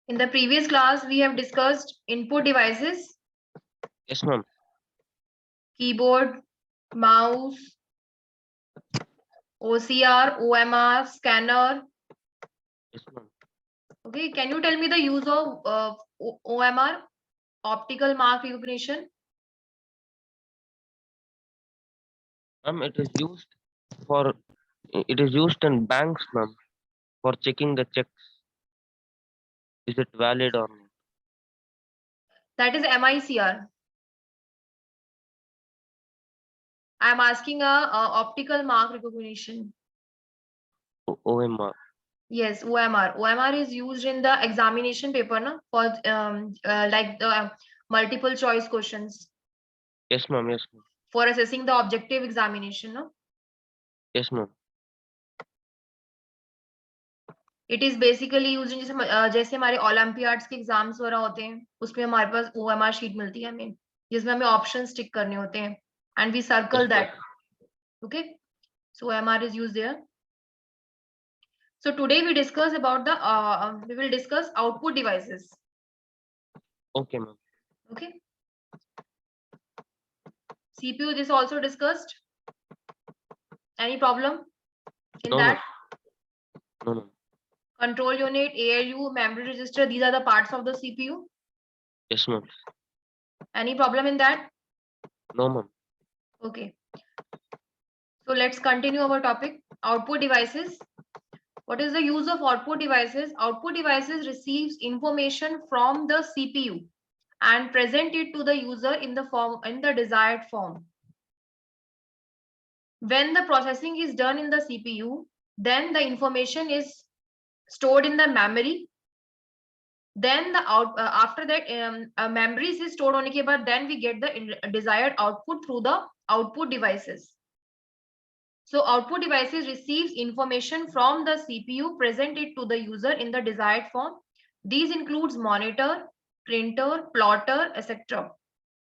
In the previous class, we have discussed input devices, Yes, ma'am. keyboard, mouse, OCR, OMR, scanner. Yes, ma'am. Okay, can you tell me the use of OMR, optical mark recognition? Ma'am, it is used in banks, ma'am, for checking the checks. Is it valid or not? That is MICR. I am asking a optical mark recognition. OMR. Yes, OMR. OMR is used in the examination paper, no? For like the multiple choice questions Yes, ma'am. Yes, ma'am. for assessing the objective examination, no? Yes, ma'am. It is basically use जैसे हमारे Olympiads के exams वगैरह होते हैं उसमें हमारे पास OMR sheet मिलती है हमें जिसमें हमें ऑप्शन टिक करने होते हैं and we circle Yes, ma'am. That okay so OMR is used there so today we discuss about the we will discuss output devices Okay, ma'am. okay CPU this also discussed any problem in No, ma'am. that No, ma'am. control unit ALU memory register these are the parts of the CPU Yes, ma'am. any problem in that No, ma'am. okay so let's continue our topic output devices. What is the use of output devices? Output devices receives information from the CPU and present it to the user in the desired form. When the processing is done in the CPU, then the information is stored in the memory. Then after that memories is stored होने के बाद then we get the desired output through the output devices. So output devices receives information from the CPU, present it to the user in the desired form. These includes monitor, printer, plotter, etc.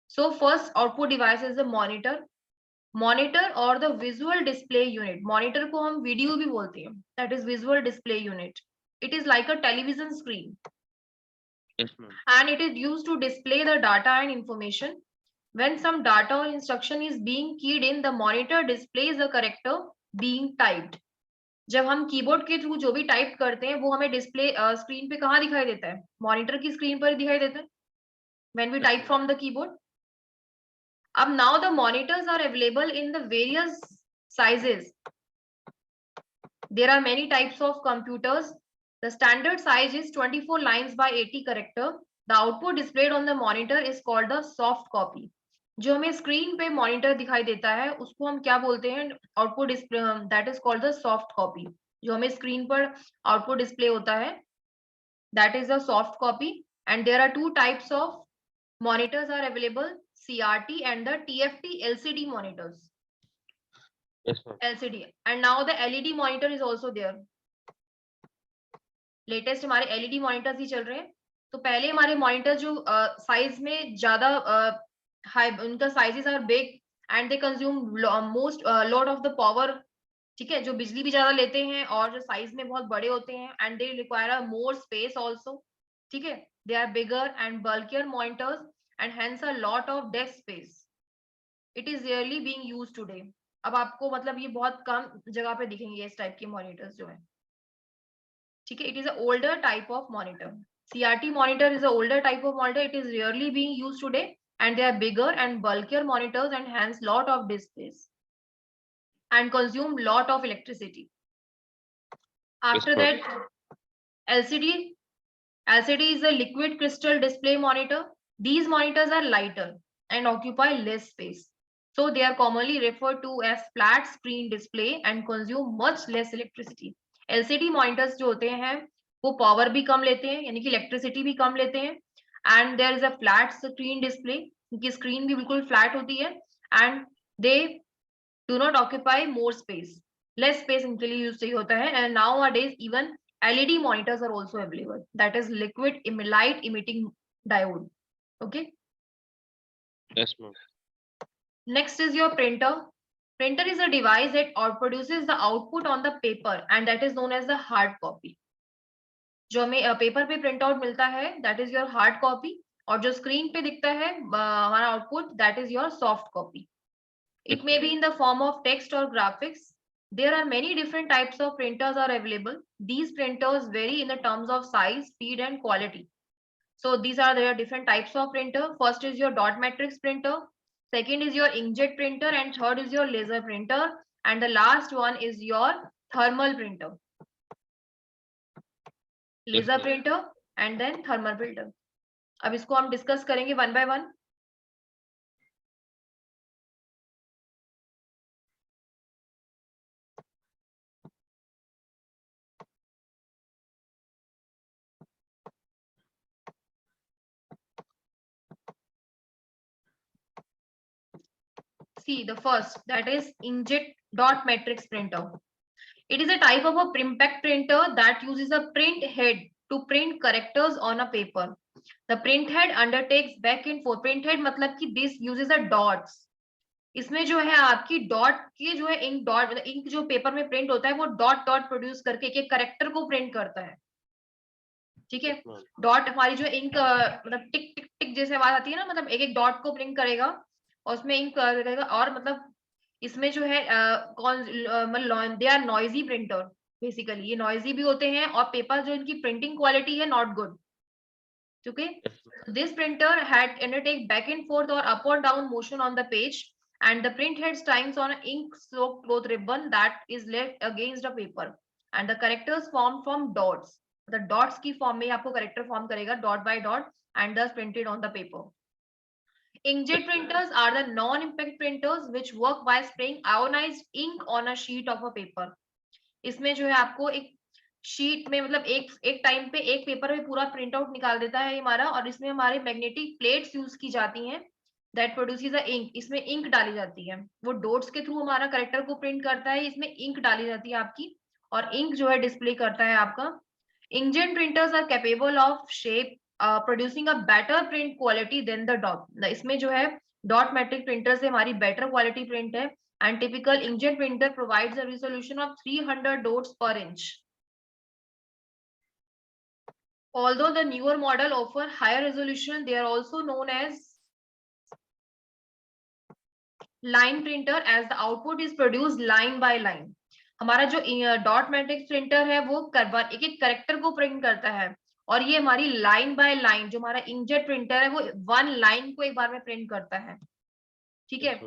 So first output device is the monitor. Monitor or the visual display unit. Monitor को हम video भी बोलते हैं. That is visual display unit. It is like a television screen. Yes, ma'am. And it is used to display the data and information. When some data or instruction is being keyed in, the monitor displays the character being typed. जब हम keyboard के through जो भी type करते हैं वो हमें display screen पे कहाँ दिखाई देता है मॉनिटर की स्क्रीन पर दिखाई देता है when we type from the keyboard. अब now the monitors are available in the various sizes. There are many types of computers. The standard size is 24 lines by 80 character. The output displayed on the monitor is called the soft copy. जो हमें screen पे monitor दिखाई देता है उसको हम क्या बोलते हैं output display that is called the soft copy जो हमें स्क्रीन पर आउटपुट डिस्प्ले होता है that is the soft copy and there are two types of monitors are available CRT and the TFT LCD monitors. Yes, ma'am. LCD and now the LED monitor is also there. Latest हमारे LED monitors ही चल रहे हैं तो पहले हमारे monitor जो size में ज्यादा हाई उनका sizes are big and they consume most lot of the power ठीक है जो बिजली भी ज्यादा लेते हैं और जो साइज में बहुत बड़े होते हैं and they require a more space also ठीक है they are bigger and bulkier monitors and hence a lot of desk space it is rarely being used today अब आपको मतलब ये बहुत कम जगह पे दिखेंगे इस टाइप के मॉनिटर्स जो है ठीक है it is an older type of monitor. CRT monitor is an older type of monitor. It is rarely being used today and they are bigger and bulkier monitors and hence lot of displays and consume lot of electricity. After Yes, ma'am. that LCD is a liquid crystal display monitor. These monitors are lighter and occupy less space. So they are commonly referred to as flat screen display and consume much less electricity. LCD monitors जो होते हैं वो power भी कम लेते हैं यानी कि इलेक्ट्रिसिटी भी कम लेते हैं and there is a flat screen display उनकी स्क्रीन भी बिल्कुल फ्लैट होती है and they do not occupy more space less space इनके लिए यूज चाहिए होता है and nowadays even LED monitors are also available that is liquid light emitting diode okay Yes, ma'am. next is your printer. Printer is a device that produces the output on the paper and that is known as the hard copy. जो हमें paper पे print out मिलता है that is your hard copy, और जो screen पे दिखता है हमारा output that is your soft copy. It may be in the form of text or graphics. There are many different types of printers are available. These printers vary in the terms of size, speed, and quality. So these are there are different types of printer. First is your dot matrix printer. Second is your inkjet printer, and third is your laser printer. And the last one is your thermal printer. Laser printer and then thermal printer. अब इसको हम discuss करेंगे one by one. See the first, that is inkjet dot matrix printer. It is a type of a impact printer that uses a print head to print characters on a paper. The print head undertakes back and forth. Print head मतलब कि this uses a dots. इसमें जो है आपकी dot के जो है ink dot मतलब इंक जो पेपर में प्रिंट होता है वो डॉट डॉट प्रोड्यूस करके एक करेक्टर को प्रिंट करता है. ठीक है. डॉट हमारी जो इंक मतलब टिक टिक टिक जैसे आवाज आती है ना, मतलब एक एक डॉट को प्रिंट करेगा और उसमें इंक करेगा. और मतलब इसमें जो है मतलब they are noisy printer. Basically ये नॉइजी भी होते हैं और पेपर जो इनकी प्रिंटिंग क्वालिटी है not good. Okay, this printer had undertake back and forth or up or down motion on the page, and the print head stands on an ink soaked cloth ribbon that is left against the paper, and the characters formed from dots. The dots की form में आपको character form करेगा dot by dot and thus printed on the paper. Inkjet printers are the non-impact printers which work by spraying ionized ink on a sheet of a paper. इसमें जो है आपको एक sheet में मतलब एक टाइम पे एक पेपर में पूरा प्रिंट आउट निकाल देता है हमारा, और इसमें हमारे मैग्नेटिक प्लेट्स यूज की जाती हैं दैट प्रोड्यूसेस अ इंक. इसमें इंक डाली जाती है, वो डॉट्स के थ्रू हमारा करेक्टर को प्रिंट करता है. इसमें इंक डाली जाती है आपकी और इंक जो है डिस्प्ले करता है आपका. Inkjet printers are capable of shape producing a better print quality than the dot. इसमें जो है डॉट मैट्रिक प्रिंटर से हमारी बेटर क्वालिटी प्रिंट है. And typical inkjet printer provides a resolution of 300 dots per inch. Although the newer model offer higher resolution, they are also known as line printer as the output is produced line by line. हमारा जो dot matrix printer है वो एक एक character को print करता है, और ये हमारी लाइन बाय लाइन जो हमारा इंकजेट प्रिंटर है वो वन लाइन को एक बार में प्रिंट करता है. ठीक है.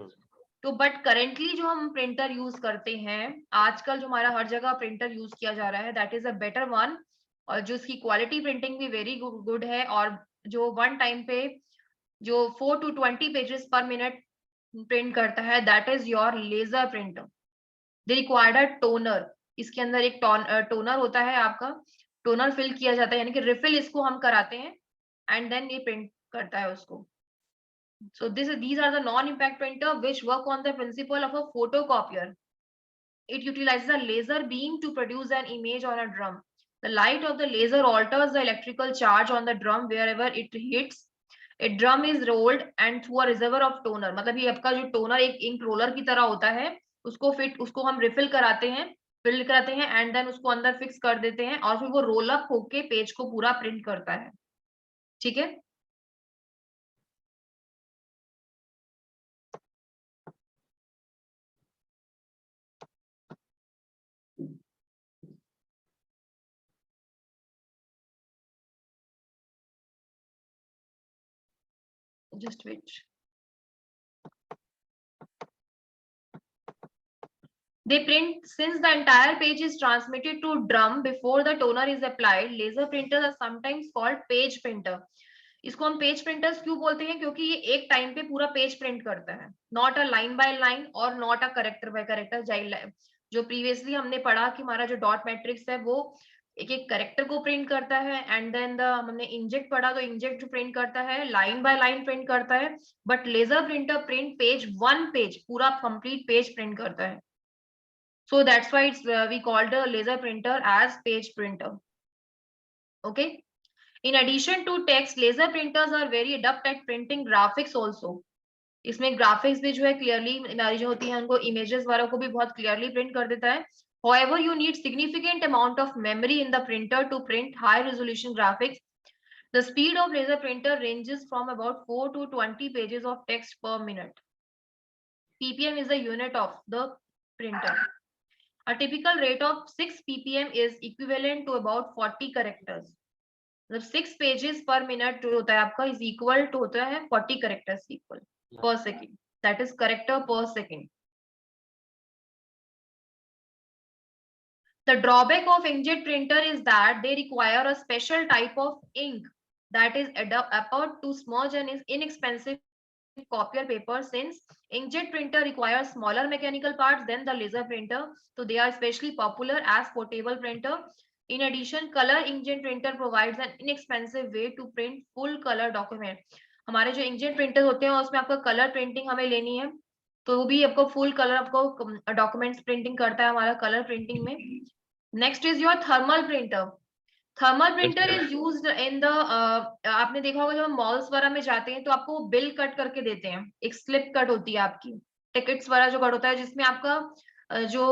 तो बट करेंटली जो हम प्रिंटर यूज करते हैं आजकल, जो हमारा हर जगह प्रिंटर यूज किया जा रहा है that is a better one, और जो उसकी क्वालिटी प्रिंटिंग भी वेरी गुड है, और जो वन टाइम पे जो 4 to 20 pages per minute print करता है that is your laser printer. They required a toner. इसके अंदर एक टोनर होता है आपका, टोनर फिल किया जाता है यानी कि रिफिल इसको हम कराते हैं एंड देन ये प्रिंट करता है उसको. So these are the non-impact printer which work on the principle of a photocopier. It utilizes a laser beam to produce an image on a drum. The light of the laser alters the electrical charge on the drum wherever it hits. A drum is rolled and through a reservoir of toner. मतलब ये आपका जो toner एक ink roller की तरह होता है, उसको हम रिफिल कराते हैं, फिल कराते हैं एंड देन उसको अंदर फिक्स कर देते हैं और फिर वो रोल अप होके पेज को पूरा प्रिंट करता है. ठीक है. Just wait. They print since the entire page is transmitted to drum before the toner is applied. Laser printers are sometimes called page printer. इसको हम पेज प्रिंटर्स क्यों बोलते हैं? क्योंकि ये एक टाइम पे पूरा पेज प्रिंट करता है, not a line by line और not a character by character. जो प्रीवियसली हमने पढ़ा कि हमारा जो डॉट मैट्रिक्स है वो एक एक करेक्टर को प्रिंट करता है एंड देन हमने इंजेक्ट पढ़ा तो इंजेक्ट जो प्रिंट करता है लाइन बाय लाइन प्रिंट करता है, but laser printer print page one page पूरा कंप्लीट पेज प्रिंट करता है. So that's why it's we called a laser printer as page printer. Okay. In addition to text, laser printers are very adept at printing graphics also. इसमें graphics भी जो है clearly हमारी जो होती है उनको इमेजेस वगैरह को भी बहुत क्लियरली प्रिंट कर देता है. However, you need significant amount of memory in the printer to print high resolution graphics. The speed of laser printer ranges from about 4 to 20 pages of text per minute. ppm is the unit of the printer. A typical rate of 6 ppm is equivalent to about 40 characters. मतलब 6 pages per minute जो होता है आपका is equal to होता है 40 characters equal per second. That is character per second. The drawback of inkjet printer is that they require a special type of ink that is applied to smudge and is inexpensive copier paper. Since inkjet printer requires smaller mechanical parts than the laser printer, so they are especially popular as portable printer. In addition, color inkjet printer provides an inexpensive way to print full color document. हमारे जो inkjet printer होते हैं उसमें आपका color printing हमें लेनी है, तो वो भी आपको full color आपको documents printing करता है हमारा color printing में. Next is your thermal printer. Thermal printer is used in the आपने देखा होगा जब हम मॉल्स वगैरह में जाते हैं तो आपको बिल कट करके देते हैं, एक स्लिप कट होती है आपकी, टिकट्स वगैरह जो कट होता है जिसमें आपका जो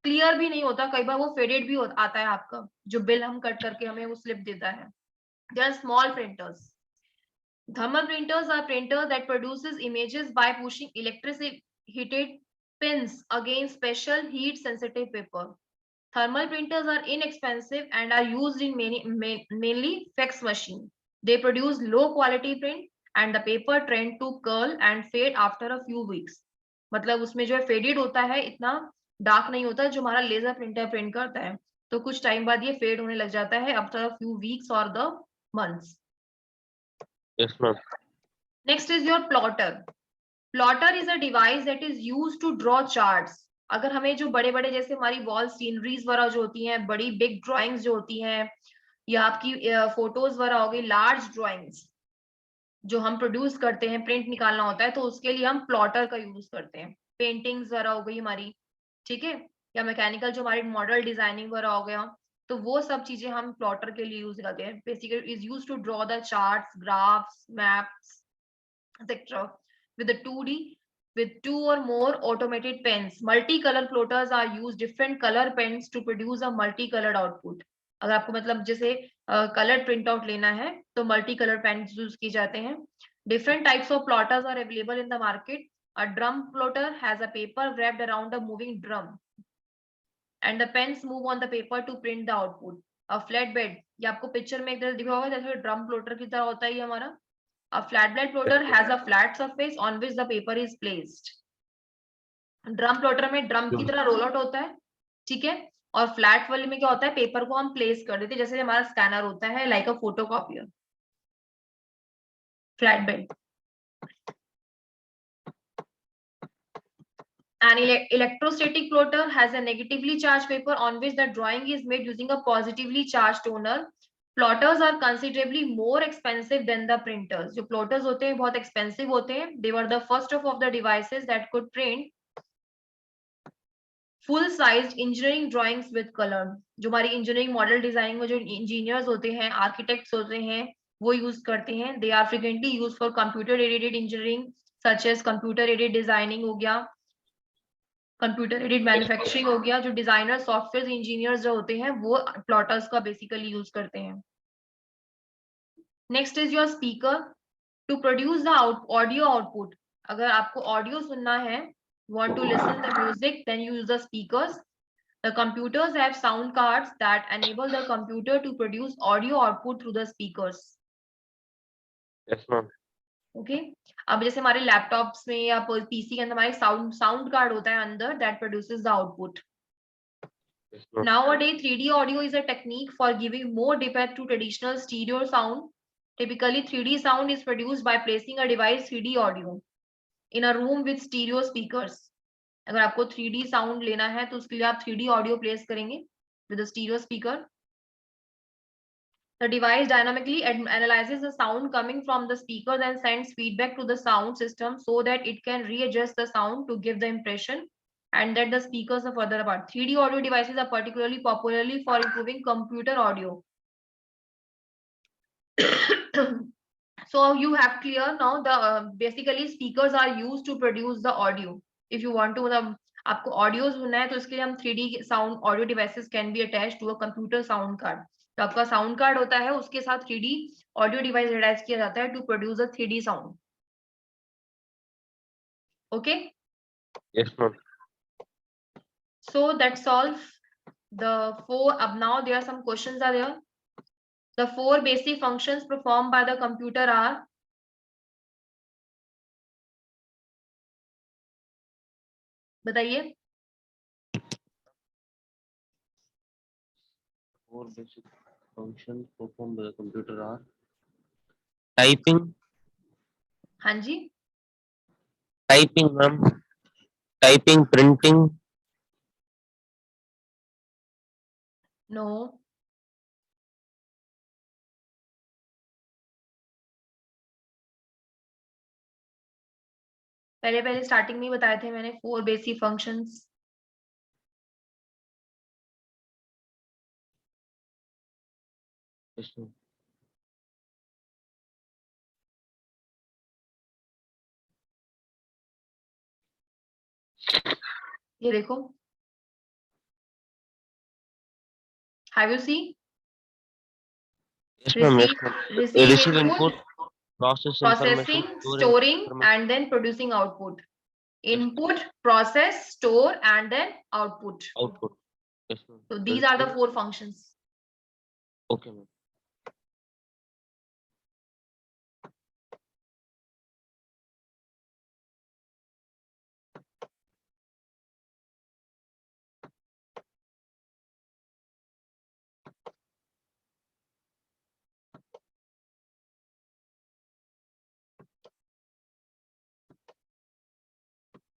क्लियर भी नहीं होता, कई बार वो फेडेड भी आता है आपका जो बिल हम कट करके हमें वो स्लिप देता है. There are small printers. Thermal printers are printers that produces images by pushing electricity heated pins against special heat sensitive paper. Thermal printers are inexpensive and are used in mainly fax machine. They produce low quality print and the paper tend to curl and fade after a few weeks. मतलब उसमें जो है faded होता है, इतना dark नहीं होता जो हमारा लेजर प्रिंटर प्रिंट करता है, तो कुछ टाइम बाद ये फेड होने लग जाता है after a few weeks or the months. Yes, ma'am. Next is your plotter. Plotter is a device that is used to draw charts. अगर हमें जो बड़े बड़े जैसे हमारी वॉल सीनरीज वगैरह जो होती हैं, बड़ी बिग ड्राइंग्स जो होती हैं, या आपकी फोटोज वगैरह हो गई, लार्ज ड्राइंग्स जो हम प्रोड्यूस करते हैं, प्रिंट निकालना होता है, तो उसके लिए हम प्लॉटर का यूज करते हैं. पेंटिंग्स वगैरह हो गई हमारी, ठीक है, या मैकेनिकल जो हमारी मॉडल डिजाइनिंग वगैरह हो गया, तो वो सब चीजें हम प्लॉटर के लिए यूज करते हैं. Basically is use to draw the charts, graphs, maps etc. with the 2D with 2 or more automated pens. Multicolor plotters are used different color pens to produce a multicolored output. अगर आपको मतलब जैसे colour print out लेना है तो multi colour pen use की जाते हैं. Different types of plotters are available in the market. A drum plotter has a paper wrapped around a moving drum and the pens move on the paper to print the output. A flatbed, ये आपको picture में एक तरह दिखा होगा जैसे drum plotter की तरह होता है ये हमारा. A flatbed plotter has a flat surface on which the paper is placed. Drum plotter में ड्रम की तरह रोल आउट होता है, ठीक है, और फ्लैट वाले में क्या होता है, पेपर को हम प्लेस कर देते हैं जैसे हमारा स्कैनर होता है, like a photocopier. Flatbed. An electrostatic plotter has a negatively charged paper on which the drawing is made using a positively charged toner. Plotters are considerably more expensive than the printers. जो plotters होते हैं बहुत expensive होते हैं. They were the first of the devices that could print full-sized engineering drawings with color. जो हमारी engineering model designing में जो engineers होते हैं, architects होते हैं, वो use करते हैं. They are frequently used for computer-aided engineering, such as computer-aided designing हो गया, कंप्यूटर एडेड मैन्युफैक्चरिंग हो गया. जो डिजाइनर सॉफ्टवेयर इंजीनियर्स जो होते हैं वो प्लॉटर्स का बेसिकली यूज करते हैं. Next is your speaker. To produce the audio output, अगर आपको ऑडियो सुनना है, want to listen the music, then you use the speakers. The computers have sound cards that enable the computer to produce audio output through the speakers. Yes, ma'am. Okay अब जैसे हमारे laptops में या PC के अंदर हमारे sound card होता है अंदर, that produces the output. Yes, ma'am. Nowadays 3D audio is a technique for giving more depth to traditional stereo sound. Typically 3D sound is produced by placing a device 3D audio in a room with stereo speakers. अगर आपको 3D sound लेना है तो उसके लिए आप 3D audio place करेंगे with a stereo speaker. The device dynamically analyzes the sound coming from the speakers and sends feedback to the sound system so that it can readjust the sound to give the impression and that the speakers are further apart. 3D audio devices are particularly popularly for improving computer audio. So you have clear now the basically speakers are used to produce the audio. If you want to आपको audio सुनना है तो इसके लिए हम 3D sound audio devices can be attach to a computer sound card. तो आपका sound card होता है, उसके साथ 3D ऑडियो डिवाइस अटैच किया जाता है to produce a 3D sound. Okay, Yes, ma'am. so that's all the four. Ab now there are some questions are there. The four basic functions performed by the computer are, बताइए। Four basic functions performed by the computer are typing, हाँ जी, ma'am, typing, printing, no, पहले पहले starting में ही बताए थे मैंने 4 basic functions. yes, ma'am. ये देखो, have you see Yes, ma'am. Yes, ma'am. receive Receive input, input, process information, processing, store storing, information. and then producing output. Yes, Input, process, store, and then output. output. Yes, ma'am. So these are the Receive. 4 functions. Okay, ma'am.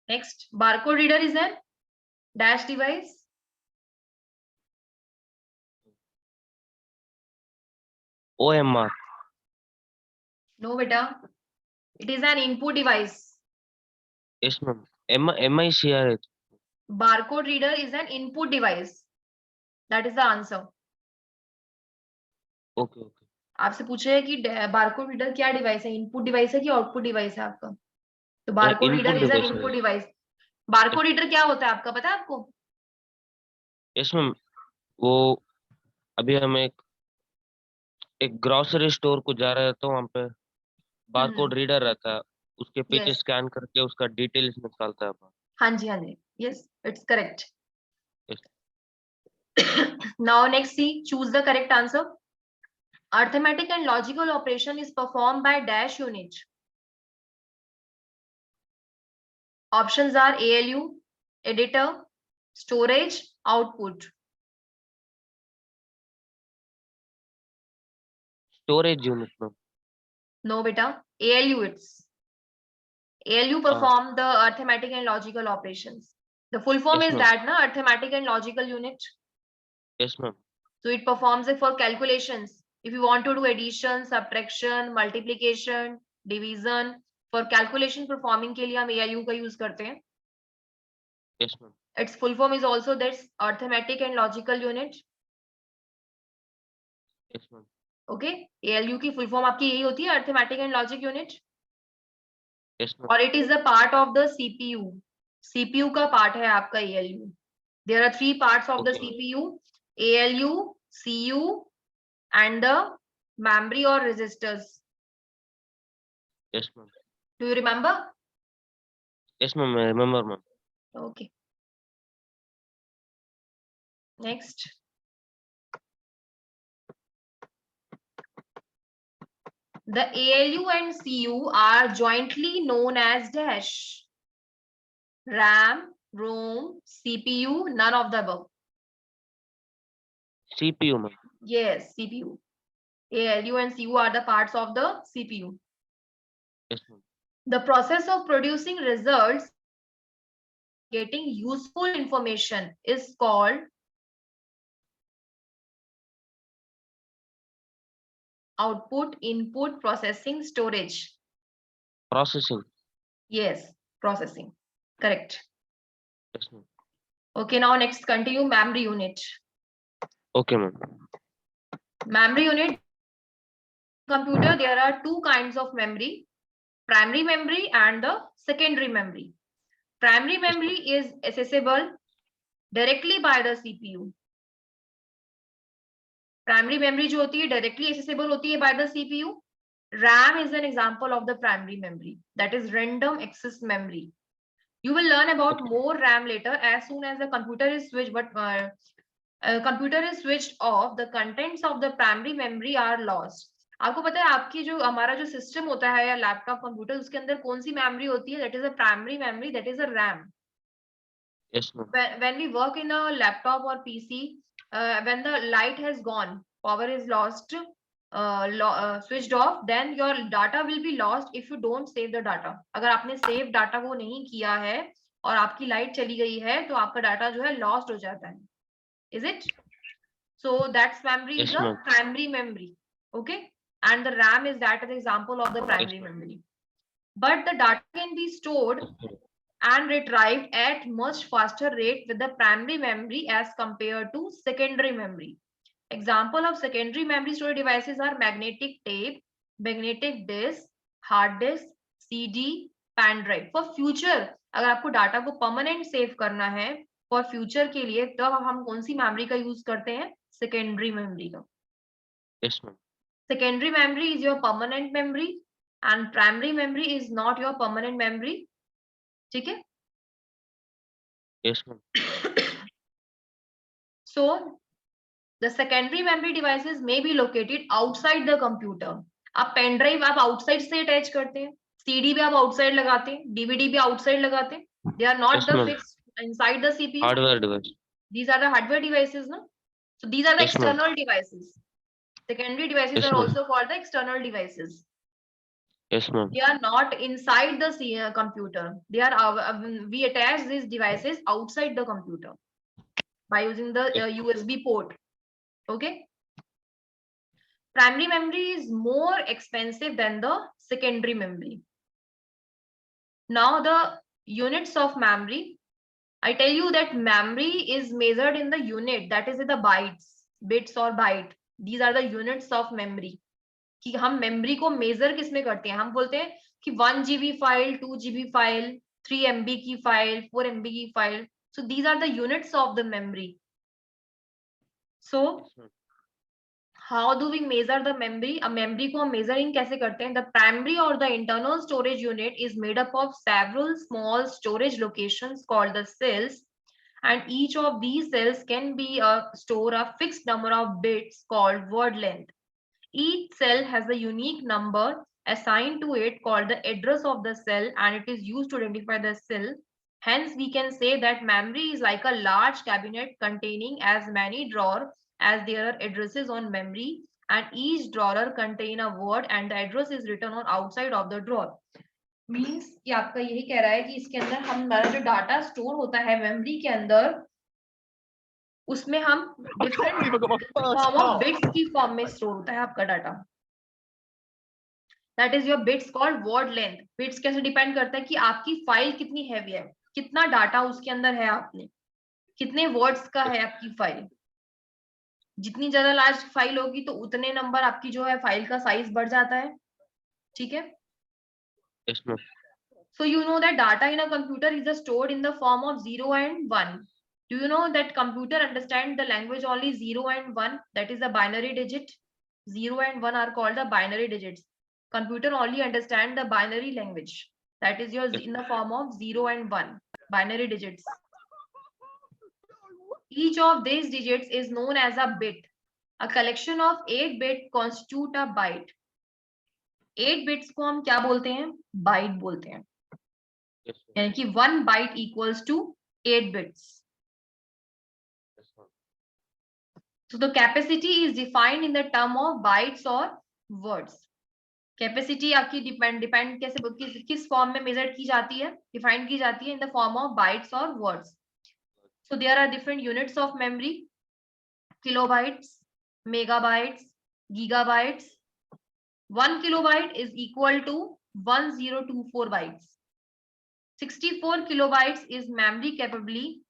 Next, barcode reader is a dash device. OMR. No, beta. It is an input device. Yes, ma'am. MICR. Barcode reader is an input device. That is the answer. Okay, okay. आपसे पूछे है कि barcode reader क्या device है, input device है कि output device है आपका? तो barcode reader Input is an device. Input device. Barcode reader क्या होता है आपका पता है आपको? Yes, ma'am. वो अभी हम एक ग्रोसरी स्टोर को जा रहे हैं तो वहाँ पे बारकोड रीडर रहता है, उसके पीछे यस, स्कैन करके उसका डिटेल्स निकालता है अपन। हाँ जी हाँ जी, yes it's correct. Yes. Now next C, choose the correct answer. Arithmetic and logical operation is performed by dash unit. Options are ALU, editor, storage, output. Storage unit, ma'am. No beta, ALU ALU perform the arithmetic and logical operations. The full form Yes, is ma'am. that, na, arithmetic and logical unit. Yes, ma'am. So it performs it for calculations. If you want to do addition, subtraction, multiplication, division, for calculation performing के लिए हम ALU का use करते हैं. Yes, ma'am. Its full form is also this arithmetic and logical unit. Yes, ma'am. Okay, ALU की full form आपकी यही होती है, arithmetic and logic unit. Yes, ma'am. और it is a part of the CPU. CPU का part है आपका ALU. There are 3 parts of the Okay. CPU: ALU, CU, and the memory or registers. Yes, ma'am. Do you remember? Yes, ma'am. I remember, ma'am. Okay. Next. The ALU and CU are jointly known as dash. RAM, ROM, CPU, none of the above. CPU, ma'am. Yes, CPU. ALU and CU are the parts of the CPU. Yes, ma'am. The process of producing results, getting useful information, is called output, input, processing, storage. Processing. Yes, processing. Correct. Yes, ma'am. Okay, now next continue memory unit. Okay, ma'am. Memory unit. Computer, there are 2 kinds of memory: primary memory and the secondary memory. Primary Yes, ma'am. memory is accessible directly by the CPU. Primary memory जो होती है directly accessible होती है by the CPU. RAM is an example of the primary memory, that is random access memory. You will learn about more RAM later. As soon as the computer is switched, computer is switched off, the contents of the primary memory are lost. आपको पता है आपकी जो हमारा जो system होता है या लैपटॉप कंप्यूटर उसके अंदर कौन सी मेमोरी होती है? That is a primary memory, that is a RAM. Yes, ma'am. When we work in a laptop or PC, when the light has gone, power is lost, switched off, then your data will be lost if you don't save the data. अगर आपने save data को नहीं किया है और आपकी light चली गई है तो आपका डाटा जो है लॉस्ट हो जाता है. Is it? So that's memory is Yes, a ma'am. primary memory. Okay, and the RAM is that an example of the primary memory. But the data can be stored and retrieved at much faster rate with the primary memory as compared to secondary memory. Example of secondary memory storage devices are magnetic tape, magnetic disk, hard disk, CD, pen drive. For future, अगर आपको data को permanent save करना है for future के लिए, तब हम कौन सी मेमोरी का यूज करते हैं? सेकेंडरी मेमोरी का. Yes, ma'am. Secondary memory is your permanent memory and primary memory is not your permanent memory. ठीक है? Yes, ma'am. So the secondary memory devices may be located outside the computer. आप pen drive आप outside से attach करते हैं, CD भी आप outside लगाते हैं, डीवीडी भी आउटसाइड लगाते हैं. They are not Yes, the ma'am. Fixed inside the CPU. Hardware device. These are the hardware devices, no? So these are the Yes, ma'am. external devices. Secondary devices Yes, are ma'am. also called the external devices. Yes, ma'am. They are not inside the computer. They are we attach these devices outside the computer by using the USB port. Okay. Primary memory is more expensive than the secondary memory. Now the units of memory. I tell you that memory is measured in the unit, that is in the bytes, bits or byte. These are the units of memory. कि हम memory को major किसमें करते हैं? हम बोलते हैं कि 1 GB file, 2 GB file, 3 MB की फाइल, 4 MB की file. So these are the units of the memory. So how do we measure the memory? A memory को हम measuring कैसे करते हैं? The primary or the internal storage unit is made up of several small storage locations called the cells, and each of these cells can be store a fixed number of bits called word length. Each cell has a unique number assigned to it called the address of the cell, and it is used to identify the cell. Hence, we can say that memory is like a large cabinet containing as many drawers as there are addresses on memory, and each drawer contain a word and the address is written on outside of the drawer. Means कि आपका यही कह रहा है कि इसके अंदर हमारा जो डाटा स्टोर होता है मेमोरी के अंदर, उसमें हम डिफरेंट फॉर्म ऑफ बिट्स की फॉर्म में स्टोर होता है आपका data. That is your bits called word length. Bits कैसे डिपेंड करता है कि आपकी फाइल कितनी हैवी है, कितना डाटा उसके अंदर है, आपने कितने वर्ड्स का है आपकी फाइल. जितनी ज्यादा लार्ज फाइल होगी तो उतने नंबर आपकी जो है फाइल का साइज बढ़ जाता है. ठीक है? Yes, ma'am. So you know that data in a computer is stored in the form of 0 and 1. Do you know that computer understand the language only 0 and 1? That is the binary digit. 0 and 1 are called the binary digits. Computer only understand the binary language. That is your in the form of 0 and 1 binary digits. Each of these digits is known as a bit. A collection of 8 bits constitute a byte. 8 bits को हम क्या बोलते हैं? Byte बोलते हैं. Yes, ma'am. यानी कि 1 byte equals to 8 bits. Yes, ma'am. So the capacity is defined in the term of bytes or words. Capacity आपकी डिपेंड कैसे किस फॉर्म में मेजर की जाती है, डिफाइन की जाती है in the form of bytes और words. So there are different units of memory. Kilobytes, megabytes, gigabytes. 1 kilobyte is equal to 1024 bytes. 64 kilobytes is memory capably.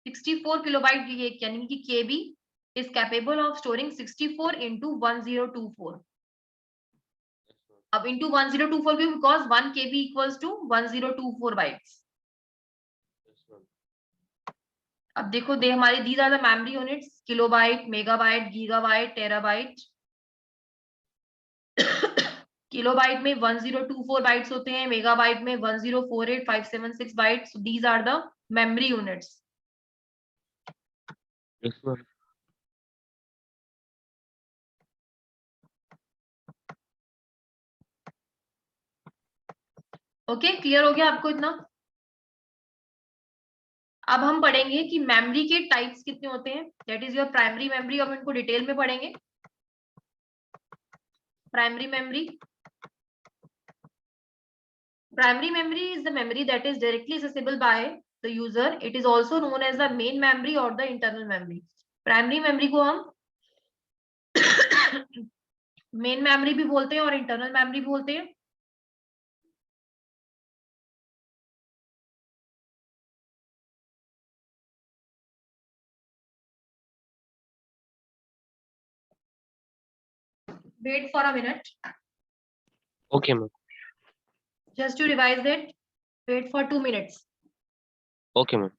64 kilobyte यानी कि KB is capable of storing 64 into 1024. अब into 1024 क्यों? Because 1 KB equals to 1024 bytes. अब देखो दे हमारी these are the memory units, kilobyte, megabyte, gigabyte, terabyte. Kilobyte में 1024 bytes होते हैं, मेगाबाइट में 1048576 bytes. These are the memory units. Yes, ma'am. Okay, clear हो गया आपको इतना? अब हम पढ़ेंगे कि मेमोरी के टाइप्स कितने होते हैं। That is your primary memory. अब इनको डिटेल में पढ़ेंगे। Primary memory, primary memory is the memory that is directly accessible by the user. It is also known as the main memory or the internal memory. Primary memory को हम main memory भी बोलते हैं और internal memory भी बोलते हैं। Wait for a minute. Okay, ma'am. Just to revise it, wait for 2 minutes. Okay, ma'am.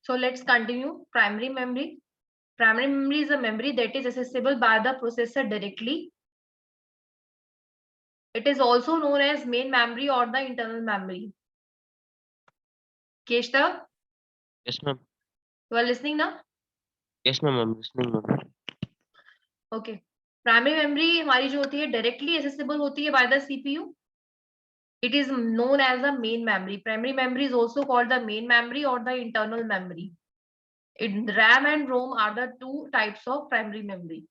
So let's continue. Primary memory. Primary memory is a memory that is accessible by the processor directly. It is also known as main memory or the internal memory. Keshtav, Yes, ma'am. you are listening now? Yes, ma'am. I'm listening, ma'am. Okay, primary memory हमारी जो होती है directly accessible होती है by the CPU. It is known as the main memory. Primary memory is also called the main memory और the internal memory. RAM and ROM are the two types of primary memory.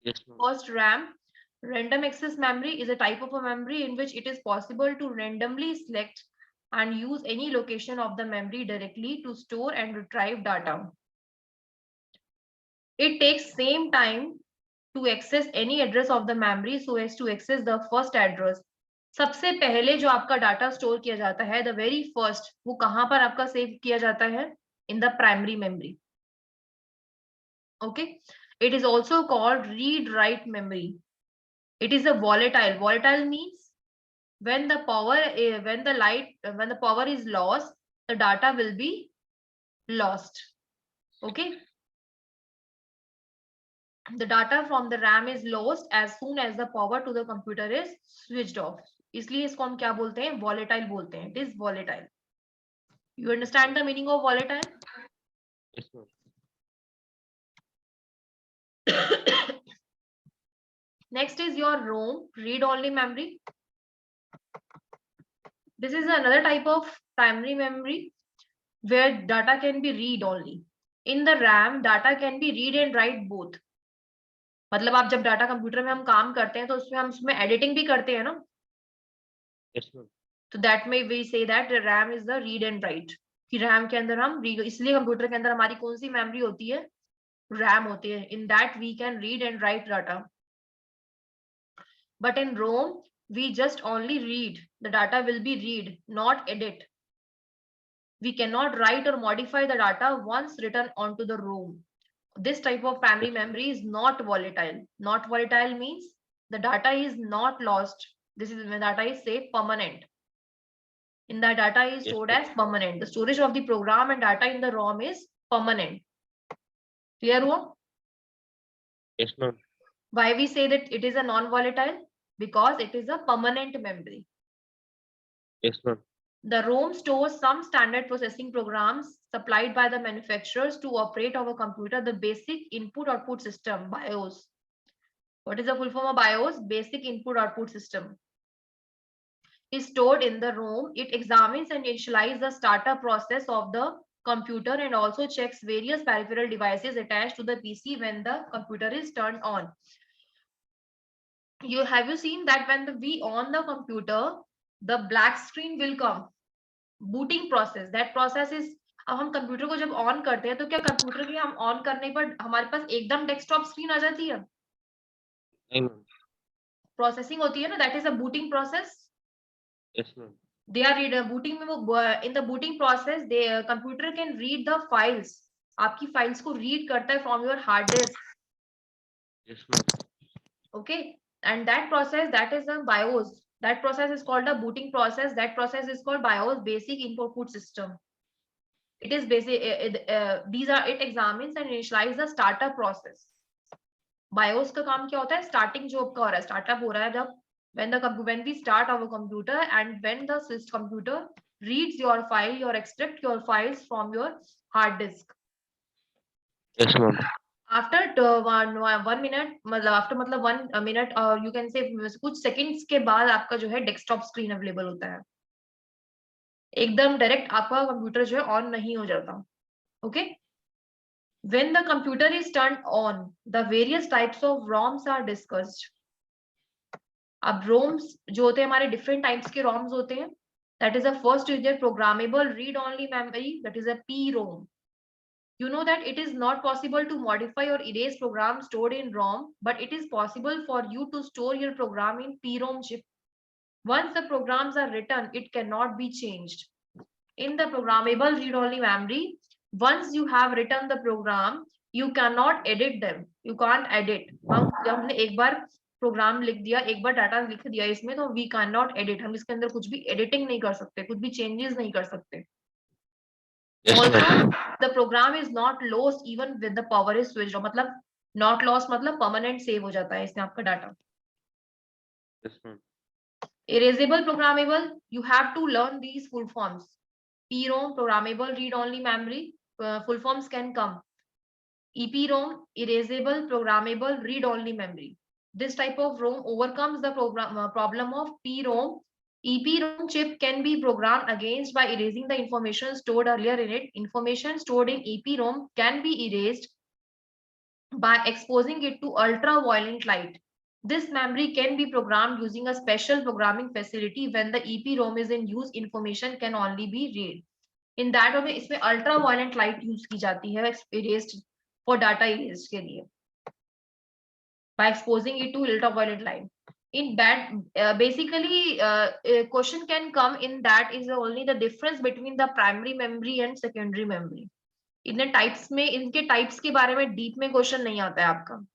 Yes, ma'am. First, RAM, random access memory, is a type of a memory in which it is possible to randomly select and use any location of the memory directly to store and retrieve data. It takes same time to access any address of the memory so as to access the first address. सबसे पहले जो आपका data store किया जाता है, the very first, वो कहां पर आपका सेव किया जाता है? In the primary memory. Okay, it is also called read write memory. It is a volatile. Volatile means when the power when the power is lost, the data will be lost. Okay, the data from the RAM is lost as soon as the power to the computer is switched off. इसलिए इसको हम क्या बोलते हैं? Volatile बोलते हैं. It is volatile. You understand the meaning of volatile? Yes, ma'am. Next is your ROM, read-only memory. This is another type of primary memory where data can be read only. In the RAM, data can be read and write both. मतलब आप जब data computer में हम काम करते हैं तो उसमें हम उसमें एडिटिंग भी करते हैं ना. Yes, ma'am. तो दैट में we say that RAM is the read and write. कि रैम के अंदर हम रीड, इसलिए कंप्यूटर के अंदर हमारी कौन सी मेमोरी होती है? रैम होती है. In that we can read and write data. But in ROM we just only read. The data will be read, not edit. We cannot write or modify the data once written onto the ROM. This type of primary memory is not volatile. Not volatile means the data is not lost. This is when data is say permanent. In the data is Yes, stored ma'am. as permanent. The storage of the program and data in the ROM is permanent. Clear हुआ? Yes, ma'am. Why we say that it is a non-volatile? Because it is a permanent memory. Yes, ma'am. The ROM stores some standard processing programs supplied by the manufacturers to operate our computer, the basic input-output system, BIOS. What is the full form of BIOS? Basic input-output system. Is stored in the ROM. It examines and initializes the startup process of the computer and also checks various peripheral devices attached to the PC when the computer is turned on. Have you seen that when we on the computer, the black screen will come. Booting process. That process is, अब हम computer को जब on करते हैं तो क्या computer के हम ऑन करने पर हमारे पास एकदम डेस्कटॉप स्क्रीन आ जाती है? नहीं, ma'am. प्रोसेसिंग होती है ना, that is a booting process. Yes, ma'am. They are booting में वो in the booting process they computer can read the files. आपकी फाइल्स को रीड करता है from your hard disk. Yes, ma'am. Okay, and that process, that is a BIOS. That process is called a booting process. That process is called BIOS, basic input system. It is basic. It examines and initializes the startup process. BIOS का काम क्या होता है? Starting जो आपका हो रहा है, स्टार्टअप हो रहा है जब when we start our computer and when the computer reads your file, you extract your files from your hard disk. Yes, ma'am. After 1 minute, मतलब after मतलब 1 minute or you can say कुछ seconds के बाद आपका जो है desktop screen available होता है. एकदम डायरेक्ट आपका कंप्यूटर जो है ऑन नहीं हो जाता. Okay. When the computer is turned on, the various types of ROMs are discussed. अब ROMs जो होते हैं हमारे different types के ROMs होते हैं. That is the first is their programmable read-only memory. That is a PROM. You know that it is not possible to modify or erase programs stored in ROM, but it is possible for you to store your program in PROM chip. Once the programs are written, it cannot be changed. In the programmable read-only memory, once you have written the program, you cannot edit them. You can't edit. हमने एक बार programme लिख दिया, एक बार data लिख दिया इसमें, तो we cannot edit. हम इसके अंदर कुछ भी एडिटिंग नहीं कर सकते, कुछ भी चेंजेस नहीं कर सकते. Yes, Also, ma'am. the program is not lost even when the power is switched off. मतलब not lost मतलब permanent save हो जाता है इसमें आपका data. Yes, ma'am. Erasable programmable, you have to learn these full forms. PROM, programmable read-only memory, full forms can come. EPROM, erasable programmable read-only memory. This type of ROM overcomes the problem of PROM. EPROM chip can be programmed against by erasing the information stored earlier in it. Information stored in EPROM can be erased by exposing it to ultraviolet light. This memory can be programmed using a special programming facility. When the EPROM is in use, information can only be read. In that way, इसमें ultraviolet light use की जाती है erased for data erased के लिए by exposing it to ultraviolet light. In that, basically, a question can come in that is only the difference between the primary memory and secondary memory. In types में इनके types के बारे में deep में question नहीं आता है आपका.